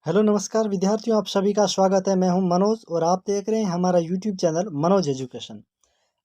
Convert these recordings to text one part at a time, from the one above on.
Hello नमस्कार विद्यार्थियों, आप सभी का स्वागत है। मैं हूं मनोज और आप देख रहे हैं हमारा यूट्यूब चैनल मनोज एजुकेशन।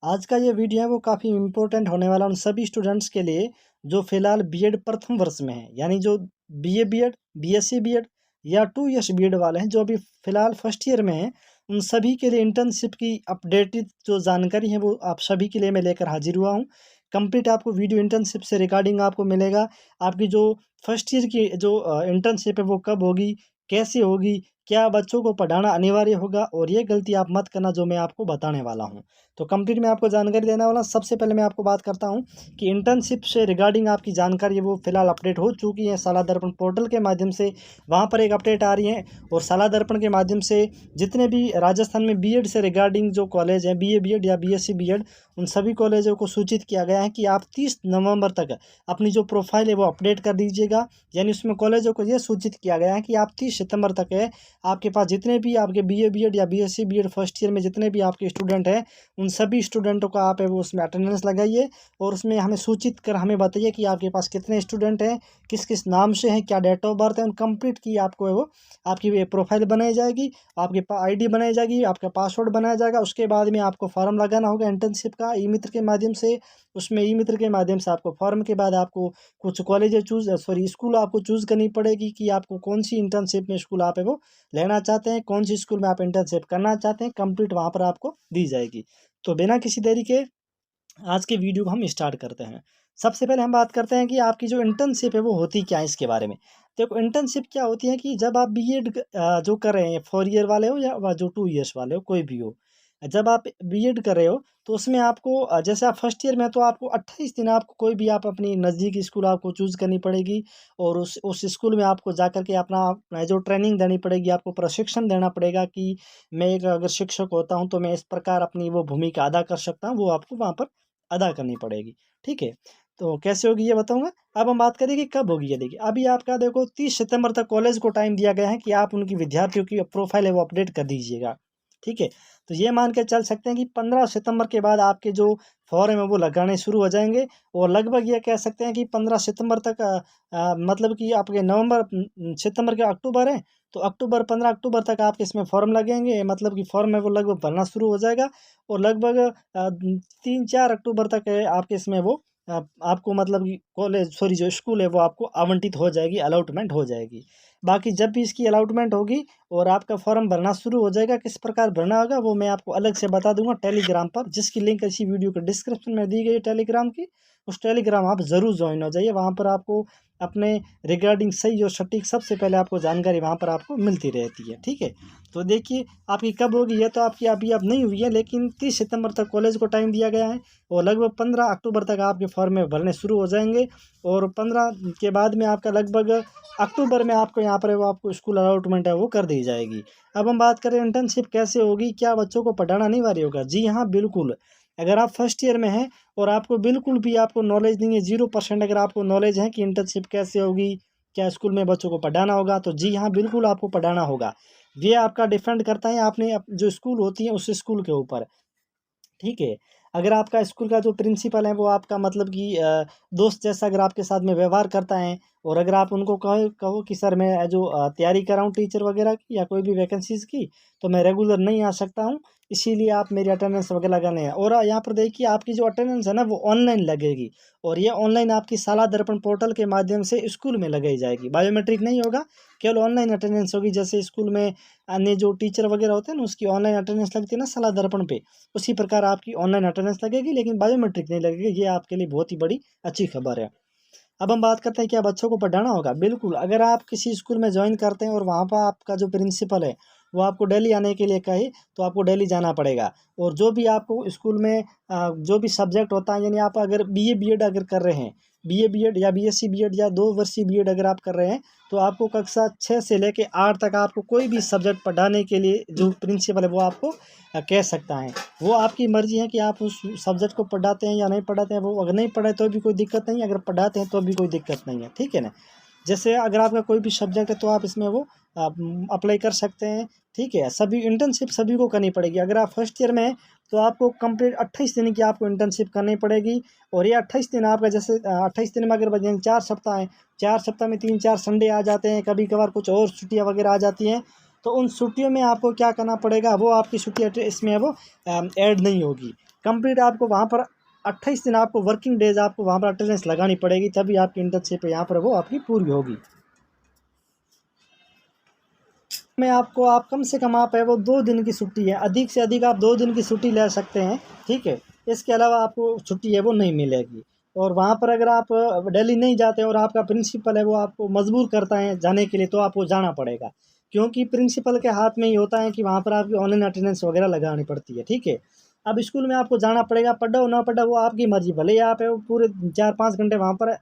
आज का ये वीडियो है वो काफ़ी इम्पोर्टेंट होने वाला उन सभी स्टूडेंट्स के लिए जो फिलहाल बीएड प्रथम वर्ष में है, यानी जो बीए बीएड, बीएससी बीएड या 2 इयर्स बीएड वाले हैं जो अभी फिलहाल फर्स्ट ईयर में हैं। उन सभी के लिए इंटर्नशिप की अपडेटेड जो जानकारी है वो आप सभी के लिए मैं लेकर हाजिर हुआ हूँ। कंप्लीट आपको वीडियो इंटर्नशिप से रिगार्डिंग आपको मिलेगा। आपकी जो फर्स्ट ईयर की जो इंटर्नशिप है वो कब होगी, कैसे होगी, क्या बच्चों को पढ़ाना अनिवार्य होगा, और ये गलती आप मत करना जो मैं आपको बताने वाला हूँ। तो कंप्लीट मैं आपको जानकारी देने वाला हूँ। सबसे पहले मैं आपको बात करता हूँ कि इंटर्नशिप से रिगार्डिंग आपकी जानकारी वो फिलहाल अपडेट हो चुकी है साला दर्पण पोर्टल के माध्यम से। वहाँ पर एक अपडेट आ रही है और साला दर्पण के माध्यम से जितने भी राजस्थान में बीएड से रिगार्डिंग जो कॉलेज हैं, बीए बीएड या बीएससी बीएड, उन सभी कॉलेजों को सूचित किया गया है कि आप 30 नवंबर तक अपनी जो प्रोफाइल है वो अपडेट कर दीजिएगा। यानी उसमें कॉलेजों को ये सूचित किया गया है कि आप 30 सितंबर तक है आपके पास जितने भी आपके बीए बीएड या बीएससी बीएड फर्स्ट ईयर में जितने भी आपके स्टूडेंट हैं, उन सभी स्टूडेंटों का आप है वो उसमें अटेंडेंस लगाइए और उसमें हमें सूचित कर हमें बताइए कि आपके पास कितने स्टूडेंट हैं, किस किस नाम से हैं, क्या डेट ऑफ बर्थ है। उन कंप्लीट की आपको है वो आपकी प्रोफाइल बनाई जाएगी, आपके आईडी बनाई जाएगी, आपका पासवर्ड बनाया जाएगा। उसके बाद में आपको फॉर्म लगाना होगा इंटर्नशिप का ई मित्र के माध्यम से। उसमें ई मित्र के माध्यम से आपको फॉर्म के बाद आपको कुछ कॉलेज स्कूल आपको चूज़ करनी पड़ेगी कि आपको कौन सी इंटर्नशिप में स्कूल आप है वो लेना चाहते हैं, कौन सी स्कूल में आप इंटर्नशिप करना चाहते हैं, कंप्लीट वहाँ पर आपको दी जाएगी। तो बिना किसी देरी के आज के वीडियो को हम स्टार्ट करते हैं। सबसे पहले हम बात करते हैं कि आपकी जो इंटर्नशिप है वो होती क्या है इसके बारे में। देखो, इंटर्नशिप क्या होती है कि जब आप बीएड जो कर रहे हैं, 4 ईयर वाले हो या जो 2 इयर्स वाले हो, कोई भी हो, जब आप बीएड कर रहे हो तो उसमें आपको जैसे आप फर्स्ट ईयर में हैं, तो आपको 28 दिन आपको कोई भी आप अपनी नज़दीकी स्कूल आपको चूज़ करनी पड़ेगी और उस स्कूल में आपको जा कर के अपना अपना जो ट्रेनिंग देनी पड़ेगी, आपको प्रशिक्षण देना पड़ेगा कि मैं एक अगर शिक्षक होता हूँ तो मैं इस प्रकार अपनी वो भूमिका अदा कर सकता हूँ, वो आपको वहाँ पर अदा करनी पड़ेगी। ठीक है? तो कैसे होगी ये बताऊँगा। अब हम बात करें कि कब होगी ये। देखिए, अभी आपका देखो 30 सितंबर तक कॉलेज को टाइम दिया गया है कि आप उनकी विद्यार्थियों की प्रोफ़ाइल है वो अपडेट कर दीजिएगा। ठीक है? तो ये मान के चल सकते हैं कि 15 सितंबर के बाद आपके जो फॉर्म है वो लगाने शुरू हो जाएँगे और लगभग ये कह सकते हैं कि 15 सितंबर तक मतलब कि आपके सितंबर के अक्टूबर है, तो 15 अक्टूबर तक आपके इसमें फॉर्म लगेंगे। मतलब कि फॉर्म है वो लगभग भरना शुरू हो जाएगा और लगभग 3-4 अक्टूबर तक आपके इसमें वो आपको मतलब कि जो स्कूल है वो आपको आवंटित हो जाएगी, अलॉटमेंट हो जाएगी। बाकी जब भी इसकी अलॉटमेंट होगी और आपका फॉर्म भरना शुरू हो जाएगा, किस प्रकार भरना होगा वो मैं आपको अलग से बता दूंगा टेलीग्राम पर, जिसकी लिंक इसी वीडियो के डिस्क्रिप्शन में दी गई है टेलीग्राम की। उस टेलीग्राम आप ज़रूर ज्वाइन हो जाइए, वहाँ पर आपको अपने रिगार्डिंग सही और सटीक सबसे पहले आपको जानकारी वहाँ पर आपको मिलती रहती है। ठीक है? तो देखिए, आपकी कब होगी ये तो आपकी अभी अब नहीं हुई है, लेकिन 30 सितंबर तक कॉलेज को टाइम दिया गया है और लगभग 15 अक्टूबर तक आपके फॉर्म में भरने शुरू हो जाएंगे और 15 के बाद में आपका लगभग अक्टूबर में आपको यहाँ पर वो आपको स्कूल अलॉटमेंट है वो कर दी जाएगी। अब हम बात करें इंटर्नशिप कैसे होगी, क्या बच्चों को पढ़ाना अनिवार्य होगा? जी हाँ, बिल्कुल। अगर आप फर्स्ट ईयर में हैं और आपको बिल्कुल भी आपको नॉलेज नहीं है, 0% अगर आपको नॉलेज है कि इंटर्नशिप कैसे होगी, क्या स्कूल में बच्चों को पढ़ाना होगा, तो जी हाँ, बिल्कुल आपको पढ़ाना होगा। ये आपका डिपेंड करता है आपने जो स्कूल होती है उस स्कूल के ऊपर। ठीक है? अगर आपका स्कूल का जो प्रिंसिपल है वो आपका मतलब कि दोस्त जैसा अगर आपके साथ में व्यवहार करता है और अगर आप उनको कहो कहो कि सर मैं जो तैयारी कर रहा हूँ टीचर वगैरह की या कोई भी वैकेंसीज़ की, तो मैं रेगुलर नहीं आ सकता हूँ, इसीलिए आप मेरी अटेंडेंस वगैरह लगाने हैं। और यहाँ पर देखिए, आपकी जो अटेंडेंस है ना वो ऑनलाइन लगेगी और ये ऑनलाइन आपकी शाला दर्पण पोर्टल के माध्यम से स्कूल में लगाई जाएगी। बायोमेट्रिक नहीं होगा, केवल ऑनलाइन अटेंडेंस होगी। जैसे स्कूल में अन्य जो टीचर वगैरह होते हैं ना उसकी ऑनलाइन अटेंडेंस लगती है ना शाला दर्पण पे, उसी प्रकार आपकी ऑनलाइन अटेंडेंस लगेगी, लेकिन बायोमेट्रिक नहीं लगेगी। ये आपके लिए बहुत ही बड़ी अच्छी खबर है। अब हम बात करते हैं क्या बच्चों को पढ़ाना होगा। बिल्कुल, अगर आप किसी स्कूल में ज्वाइन करते हैं और वहाँ पर आपका जो प्रिंसिपल है वो आपको डेली आने के लिए कहे, तो आपको डेली जाना पड़ेगा। और जो भी आपको स्कूल में जो भी सब्जेक्ट होता है, यानी आप अगर बीए बीएड अगर कर रहे हैं, बीए बीएड या बीएससी बीएड या 2 वर्षीय बीएड अगर आप कर रहे हैं, तो आपको कक्षा 6 से लेके 8 तक आपको कोई भी सब्जेक्ट पढ़ाने के लिए जो प्रिंसिपल है वो आपको कह सकता है। वो आपकी मर्ज़ी है कि आप उस सब्जेक्ट को पढ़ाते हैं या नहीं पढ़ाते हैं। वो अगर नहीं पढ़ाए तो भी कोई दिक्कत नहीं है, अगर पढ़ाते हैं तो भी कोई दिक्कत नहीं है। ठीक है ना? जैसे अगर आपका कोई भी सब्जेक्ट है तो आप इसमें वो अप्लाई कर सकते हैं। ठीक है, सभी इंटर्नशिप सभी को करनी पड़ेगी। अगर आप फर्स्ट ईयर में हैं तो आपको कंप्लीट 28 दिन की आपको इंटर्नशिप करनी पड़ेगी। और ये 28 दिन आपका जैसे 28 दिन में अगर बचे 4 सप्ताह हैं, 4 सप्ताह में 3-4 संडे आ जाते हैं, कभी कभार कुछ और छुट्टियाँ वगैरह आ जाती हैं, तो उन छुट्टियों में आपको क्या करना पड़ेगा, वो आपकी छुट्टी इसमें वो ऐड नहीं होगी। कंप्लीट आपको वहाँ पर 28 दिन आपको वर्किंग डेज आपको वहाँ पर अटेंडेंस लगानी पड़ेगी, तभी आपकी इंटर्नशिप यहाँ पर वो आपकी पूरी होगी। में आपको आप कम से कम आप है वो 2 दिन की छुट्टी है, अधिक से अधिक आप 2 दिन की छुट्टी ले सकते हैं। ठीक है, इसके अलावा आपको छुट्टी है वो नहीं मिलेगी। और वहाँ पर अगर आप डेली नहीं जाते और आपका प्रिंसिपल है वो आपको मजबूर करता है जाने के लिए, तो आपको जाना पड़ेगा, क्योंकि प्रिंसिपल के हाथ में ही होता है कि वहाँ पर आपकी ऑनलाइन अटेंडेंस वगैरह लगानी पड़ती है। ठीक है, अब स्कूल में आपको जाना पड़ेगा, पढ़ो ना पढ़ो वो आपकी मर्जी, भले ही आप है वो पूरे 4-5 घंटे वहाँ पर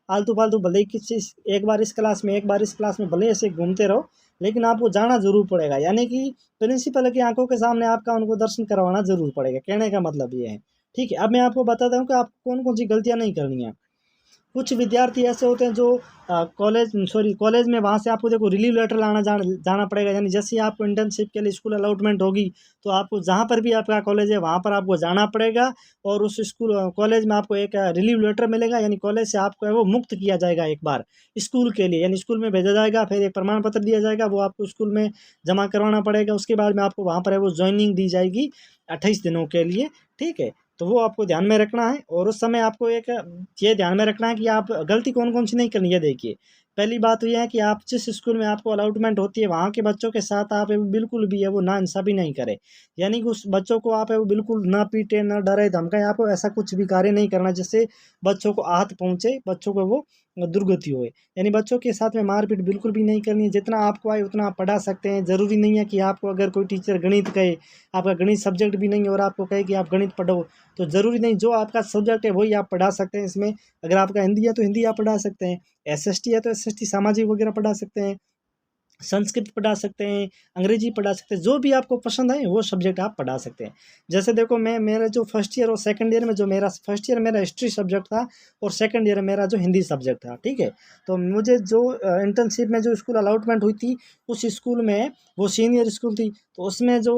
आलतू फालतू, भले ही किसी एक बार इस क्लास में एक बार इस क्लास में भले ही ऐसे घूमते रहो, लेकिन आपको जाना ज़रूर पड़ेगा। यानी कि प्रिंसिपल की आंखों के सामने आपका उनको दर्शन करवाना ज़रूर पड़ेगा, कहने का मतलब ये है। ठीक है, अब मैं आपको बताता हूँ कि आपको कौन कौन सी गलतियाँ नहीं करनी है। कुछ विद्यार्थी ऐसे होते हैं जो कॉलेज में वहाँ से आपको देखो रिलीव लेटर लाना जाना पड़ेगा। यानी जैसे ही आपको इंटर्नशिप के लिए स्कूल अलॉटमेंट होगी, तो आपको जहाँ पर भी आपका कॉलेज है वहाँ पर आपको जाना पड़ेगा, और उस स्कूल कॉलेज में आपको एक रिलीव लेटर मिलेगा। यानी कॉलेज से आपको है वो मुक्त किया जाएगा एक बार स्कूल के लिए, यानी स्कूल में भेजा जाएगा, फिर एक प्रमाण पत्र दिया जाएगा, वो आपको स्कूल में जमा करवाना पड़ेगा। उसके बाद में आपको वहाँ पर है वो ज्वाइनिंग दी जाएगी 28 दिनों के लिए। ठीक है, तो वो आपको ध्यान में रखना है। और उस समय आपको एक ये ध्यान में रखना है कि आप गलती कौन कौन सी नहीं करनी है। देखिए, पहली बात तो यह है कि आप जिस स्कूल में आपको अलॉटमेंट होती है वहाँ के बच्चों के साथ आप बिल्कुल भी है वो नाइंसाफ़ी नहीं करें। यानी कि उस बच्चों को आप है वो बिल्कुल ना पीटे, ना डराए धमकाएं, आपको ऐसा कुछ भी कार्य नहीं करना जिससे बच्चों को आहत पहुँचे, बच्चों को वो दुर्गति होए। यानी बच्चों के साथ में मारपीट बिल्कुल भी नहीं करनी है। जितना आपको आए उतना आप पढ़ा सकते हैं। ज़रूरी नहीं है कि आपको अगर कोई टीचर गणित कहे, आपका गणित सब्जेक्ट भी नहीं है और आपको कहे कि आप गणित पढ़ो, तो ज़रूरी नहीं, जो आपका सब्जेक्ट है वही आप पढ़ा सकते हैं इसमें। अगर आपका हिंदी है तो हिंदी आप पढ़ा सकते हैं, एसएसटी है तो एसएसटी सामाजिक वगैरह पढ़ा सकते हैं, संस्कृत पढ़ा सकते हैं, अंग्रेजी पढ़ा सकते हैं, जो भी आपको पसंद आए वो सब्जेक्ट आप पढ़ा सकते हैं। जैसे देखो, मैं मेरा जो फर्स्ट ईयर और सेकंड ईयर में जो मेरा फर्स्ट ईयर मेरा हिस्ट्री सब्जेक्ट था, और सेकंड ईयर मेरा जो हिंदी सब्जेक्ट था। ठीक है, तो मुझे जो इंटर्नशिप में जो स्कूल अलॉटमेंट हुई थी, उस स्कूल में वो सीनियर स्कूल थी, तो उसमें जो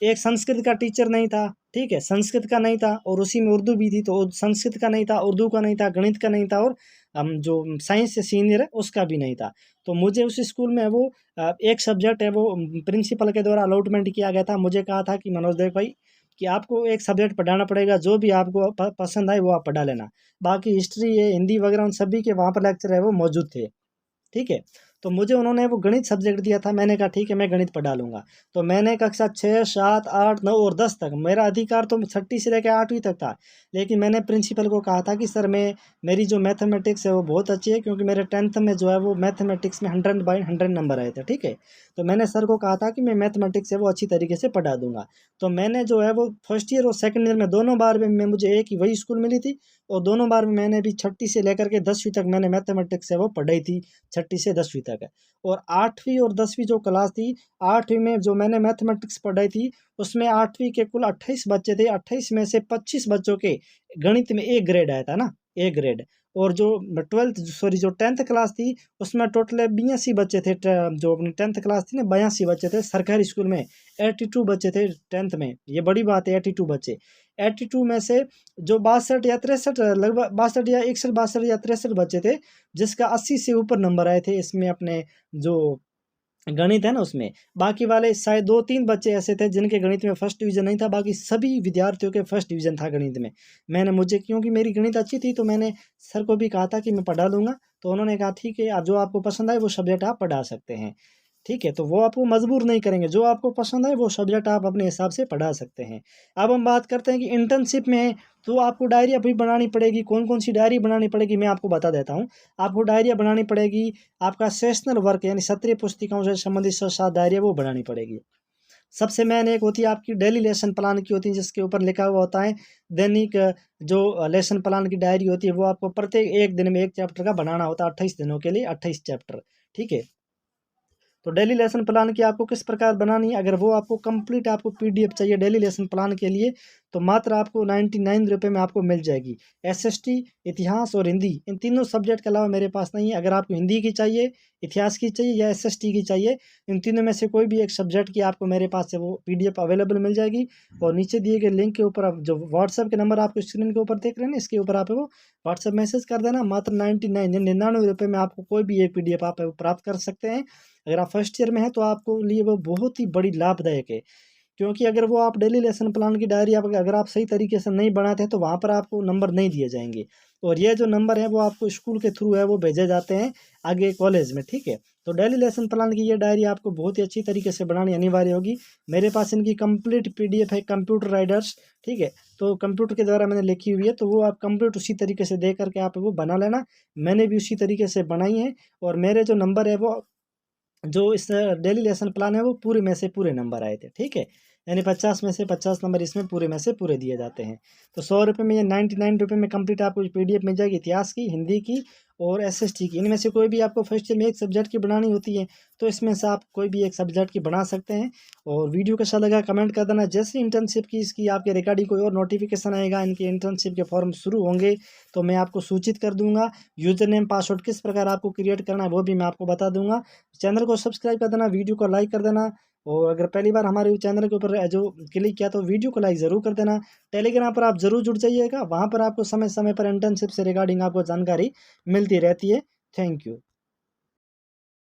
एक संस्कृत का टीचर नहीं था। ठीक है, संस्कृत का नहीं था, और उसी में उर्दू भी थी, तो संस्कृत का नहीं था, उर्दू का नहीं था, गणित का नहीं था, और जो साइंस से सीनियर है उसका भी नहीं था। तो मुझे उस स्कूल में वो एक सब्जेक्ट है वो प्रिंसिपल के द्वारा अलॉटमेंट किया गया था। मुझे कहा था कि मनोज देव भाई, कि आपको एक सब्जेक्ट पढ़ाना पड़ेगा, जो भी आपको पसंद आए वो आप पढ़ा लेना। बाकी हिस्ट्री है, हिंदी वगैरह, उन सभी के वहाँ पर लेक्चर है वो मौजूद थे। ठीक है, तो मुझे उन्होंने वो गणित सब्जेक्ट दिया था। मैंने कहा ठीक है, मैं गणित पढ़ा लूँगा। तो मैंने कक्षा 6, 7, 8, 9 और 10 तक, मेरा अधिकार तो छठी से लेकर 8वीं तक था। लेकिन मैंने प्रिंसिपल को कहा था कि सर, मेरी जो मैथमेटिक्स है वो बहुत अच्छी है, क्योंकि मेरे 10th में जो है वो मैथमेटिक्स में 100/100 नंबर आए थे। ठीक है, तो मैंने सर को कहा था कि मैं मैथमेटिक्स है वो अच्छी तरीके से पढ़ा दूँगा। तो मैंने जो है वो फर्स्ट ईयर और सेकंड ईयर में दोनों बार में मुझे एक ही वही स्कूल मिली थी, और दोनों बार में मैंने भी छठी से लेकर के 10वीं तक मैंने मैथमेटिक्स है वो पढ़ाई थी, छठी से 10वीं तक है। और 8वीं और 10वीं जो क्लास थी, 8वीं में जो मैंने मैथमेटिक्स पढ़ाई थी, उसमें 8वीं के कुल 28 बच्चे थे। 28 में से 25 बच्चों के गणित में ए ग्रेड आया था ना, ए ग्रेड। और जो 10th क्लास थी, उसमें टोटल 82 बच्चे थे। जो अपनी 10th क्लास थी ना, 82 बच्चे थे। सरकारी स्कूल में 82 बच्चे थे 10th में, ये बड़ी बात है, 82 बच्चे। 82 में से जो 62 या 63, लगभग 62 या 61, 62 या 63 बच्चे थे, जिसका 80 से ऊपर नंबर आए थे इसमें अपने जो गणित है ना उसमें। बाकी वाले शायद 2-3 बच्चे ऐसे थे जिनके गणित में फर्स्ट डिवीज़न नहीं था, बाकी सभी विद्यार्थियों के फर्स्ट डिवीज़न था गणित में। मुझे क्योंकि मेरी गणित अच्छी थी, तो मैंने सर को भी कहा था कि मैं पढ़ा लूँगा। तो उन्होंने कहा ठीक है, आप जो आपको पसंद आए वो सब्जेक्ट आप पढ़ा सकते हैं। ठीक है, तो वो आपको मजबूर नहीं करेंगे, जो आपको पसंद है वो सब्जेक्ट आप अपने हिसाब से पढ़ा सकते हैं। अब हम बात करते हैं कि इंटर्नशिप में तो आपको डायरी अभी बनानी पड़ेगी। कौन कौन सी डायरी बनानी पड़ेगी, मैं आपको बता देता हूँ। आपको डायरिया बनानी पड़ेगी, आपका सेशनल वर्क यानी सत्रीय पुस्तिकाओं से संबंधित 7 डायरिया वो बनानी पड़ेगी। सबसे मेन एक होती है आपकी डेली लेसन प्लान की होती है, जिसके ऊपर लिखा हुआ होता है दैनिक जो लेसन प्लान की डायरी होती है, वो आपको प्रत्येक एक दिन में एक चैप्टर का बनाना होता है, 28 दिनों के लिए 28 चैप्टर। ठीक है, तो डेली लेसन प्लान की आपको किस प्रकार बनानी है, अगर वो आपको कंप्लीट आपको PDF चाहिए डेली लेसन प्लान के लिए, तो मात्र आपको 99 रुपये में आपको मिल जाएगी। SST, इतिहास और हिंदी, इन तीनों सब्जेक्ट के अलावा मेरे पास नहीं है। अगर आपको हिंदी की चाहिए, इतिहास की चाहिए या SST की चाहिए, इन तीनों में से कोई भी एक सब्जेक्ट की आपको मेरे पास से वो PDF अवेलेबल मिल जाएगी। और नीचे दिए गए लिंक के ऊपर आप जो व्हाट्सएप के नंबर आपको स्क्रीन के ऊपर देख रहे हैं ना, इसके ऊपर आप वो व्हाट्सएप मैसेज कर देना। मात्र 99 रुपये में आपको कोई भी एक PDF आप प्राप्त कर सकते हैं। अगर आप फर्स्ट ईयर में हैं तो आपको लिए वो बहुत ही बड़ी लाभदायक है, क्योंकि अगर वो आप डेली लेसन प्लान की डायरी आप अगर आप सही तरीके से नहीं बनाते हैं तो वहाँ पर आपको नंबर नहीं दिए जाएंगे। और ये जो नंबर है वो आपको स्कूल के थ्रू है वो भेजे जाते हैं आगे कॉलेज में, ठीक है। तो डेली लेसन प्लान की ये डायरी आपको बहुत ही अच्छी तरीके से बनानी अनिवार्य होगी। मेरे पास इनकी कंप्लीट PDF है, कंप्यूटर राइडर्स, ठीक है। तो कंप्यूटर के द्वारा मैंने लिखी हुई है, तो वो आप कंप्लीट उसी तरीके से देख करके आप वो बना लेना। मैंने भी उसी तरीके से बनाई है। और मेरे जो नंबर है वो जो इस डेली लेसन प्लान है वो पूरे में से पूरे नंबर आए थे, ठीक है। यानी 50 में से 50 नंबर इसमें पूरे में से पूरे दिए जाते हैं। तो 100 रुपये में ये 99 रुपये में कंप्लीट आपको PDF मिल जाएगी, इतिहास की, हिंदी की और SST की। इनमें से कोई भी आपको फर्स्ट ईयर में एक सब्जेक्ट की बनानी होती है, तो इसमें से आप कोई भी एक सब्जेक्ट की बना सकते हैं। और वीडियो कैसा लगा कमेंट कर देना। जैसे इंटर्नशिप की इसकी आपके रिगार्डिंग कोई और नोटिफिकेशन आएगा, इनके इंटर्नशिप के फॉर्म शुरू होंगे, तो मैं आपको सूचित कर दूंगा। यूजर नेम पासवर्ड किस प्रकार आपको क्रिएट करना है वो भी मैं आपको बता दूंगा। चैनल को सब्सक्राइब कर देना, वीडियो को लाइक कर देना। और अगर पहली बार हमारे चैनल के ऊपर जो क्लिक किया तो वीडियो को लाइक ज़रूर कर देना। टेलीग्राम पर आप ज़रूर जुड़ जाइएगा, वहाँ पर आपको समय समय पर इंटर्नशिप से रिगार्डिंग आपको जानकारी मिलती रहती है। Thank you.